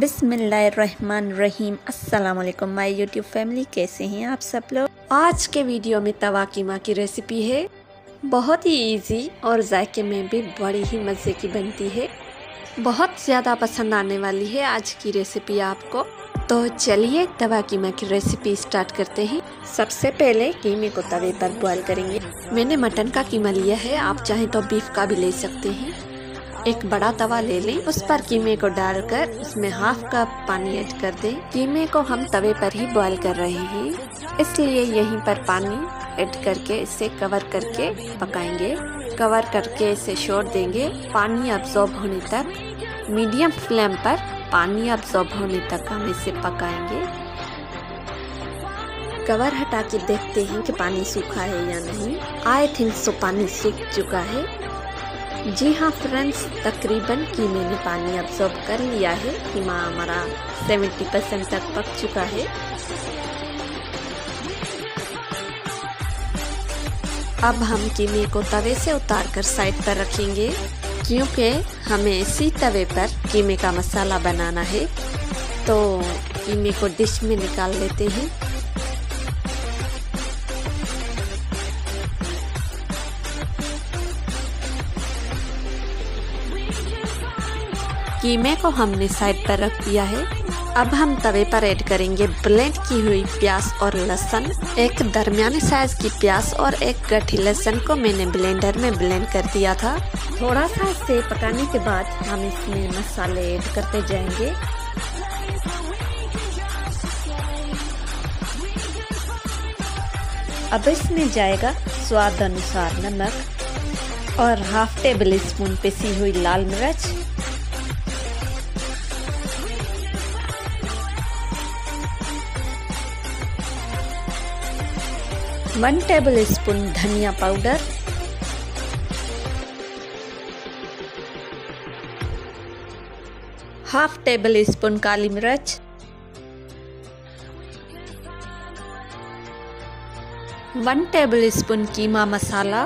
बिस्मिल्लाहिर्रहमानिर्रहीम। अस्सलाम वालेकुम माय यूट्यूब फैमिली, कैसे हैं आप सब लोग। आज के वीडियो में तवा कीमा की रेसिपी है। बहुत ही इजी और जायके में भी बड़ी ही मज़े की बनती है। बहुत ज़्यादा पसंद आने वाली है आज की रेसिपी आपको। तो चलिए तवा कीमा की रेसिपी स्टार्ट करते हैं। सबसे पहले कीमे को तवे पर बॉईल करेंगे। मैंने मटन का कीमा लिया है, आप चाहें तो बीफ का भी ले सकते हैं। एक बड़ा तवा ले लें, उस पर कीमे को डालकर उसमें हाफ कप पानी ऐड कर दें। कीमे को हम तवे पर ही बॉईल कर रहे हैं, इसलिए यहीं पर पानी ऐड करके इसे कवर करके पकाएंगे। कवर करके इसे छोड़ देंगे पानी अब्सॉर्ब होने तक। मीडियम फ्लेम पर पानी अब्सॉर्ब होने तक हम इसे पकाएंगे। कवर हटा के देखते हैं कि पानी सूखा है या नहीं। आई थिंक सो पानी सूख चुका है। जी हाँ फ्रेंड्स, तकरीबन कीमे ने पानी अब्सॉर्ब कर लिया है। कीमा हमारा 70% तक पक चुका है। अब हम कीमे को तवे से उतार कर साइड पर रखेंगे, क्योंकि हमें इसी तवे पर कीमे का मसाला बनाना है। तो कीमे को डिश में निकाल लेते हैं। कीमे को हमने साइड पर रख दिया है। अब हम तवे पर ऐड करेंगे ब्लेंड की हुई प्याज और लहसुन। एक दरमियानी साइज की प्याज और एक गठी लहसुन को मैंने ब्लेंडर में ब्लेंड कर दिया था। थोड़ा सा इसे पकाने के बाद हम इसमें मसाले ऐड करते जाएंगे। अब इसमें जाएगा स्वाद अनुसार नमक और हाफ टेबल स्पून पिसी हुई लाल मिर्च, 1 टेबल स्पून धनिया पाउडर, हाफ टेबल स्पून काली मिर्च, 1 टेबल स्पून कीमा मसाला,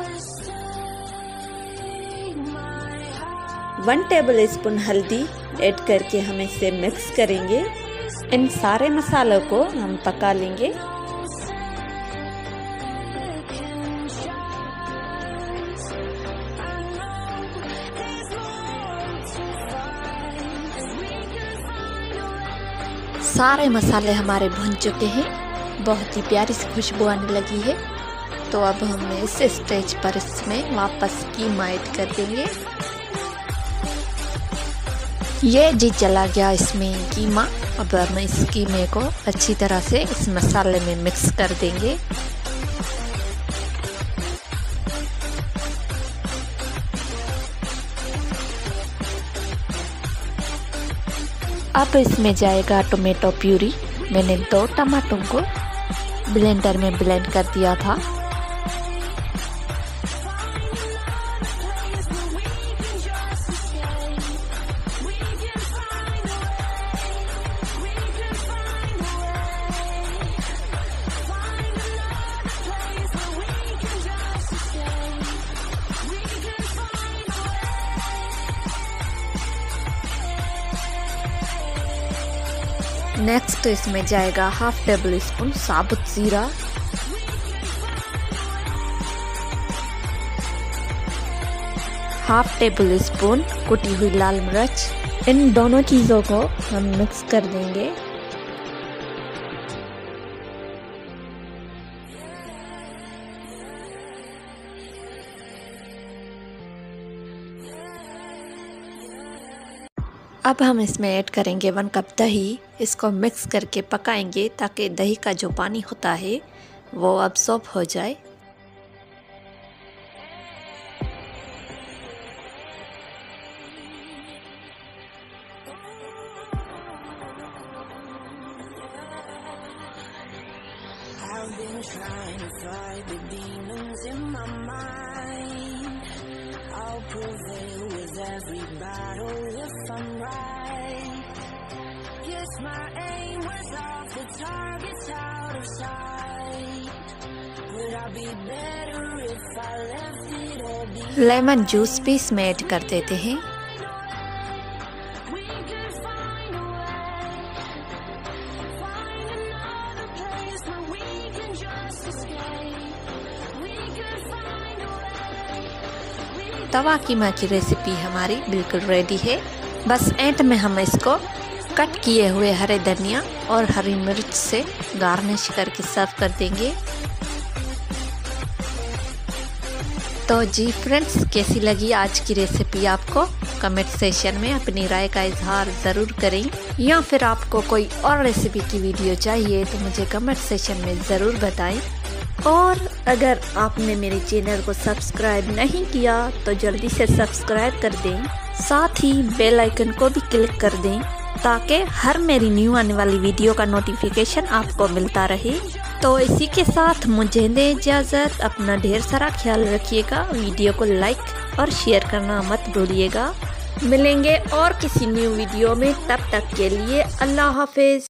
1 टेबल स्पून हल्दी ऐड करके हम इसे मिक्स करेंगे। इन सारे मसालों को हम पका लेंगे। सारे मसाले हमारे भुन चुके हैं, बहुत ही प्यारी सी खुशबू आने लगी है। तो अब हम इस स्टेज पर इसमें वापस कीमा ऐड कर देंगे। ये जी चला गया इसमें कीमा। अब हम इस कीमे को अच्छी तरह से इस मसाले में मिक्स कर देंगे। अब इसमें जाएगा टोमेटो प्यूरी। मैंने 2 टमाटों को ब्लेंडर में ब्लेंड कर दिया था। नेक्स्ट इसमें जाएगा हाफ टेबल स्पून साबुत जीरा, हाफ टेबल स्पून कुटी हुई लाल मिर्च। इन दोनों चीज़ों को हम मिक्स कर देंगे। अब हम इसमें ऐड करेंगे 1 कप दही। इसको मिक्स करके पकाएंगे ताकि दही का जो पानी होता है वो अब्सॉर्ब हो जाए। लेमन जूस भी इसमें ऐड कर देते हैं। तवा कीमा की रेसिपी हमारी बिल्कुल रेडी है। बस एंड में हम इसको कट किए हुए हरे धनिया और हरी मिर्च से गार्निश करके सर्व कर देंगे। तो जी फ्रेंड्स, कैसी लगी आज की रेसिपी आपको? कमेंट सेशन में अपनी राय का इजहार ज़रूर करें, या फिर आपको कोई और रेसिपी की वीडियो चाहिए तो मुझे कमेंट सेशन में ज़रूर बताएं। और अगर आपने मेरे चैनल को सब्सक्राइब नहीं किया तो जल्दी से सब्सक्राइब कर दें, साथ ही बेल आइकन को भी क्लिक कर दें ताकि हर मेरी न्यू आने वाली वीडियो का नोटिफिकेशन आपको मिलता रहे। तो इसी के साथ मुझे दें इजाज़त। अपना ढेर सारा ख्याल रखिएगा। वीडियो को लाइक और शेयर करना मत भूलिएगा। मिलेंगे और किसी न्यू वीडियो में, तब तक के लिए अल्लाह हाफिज़।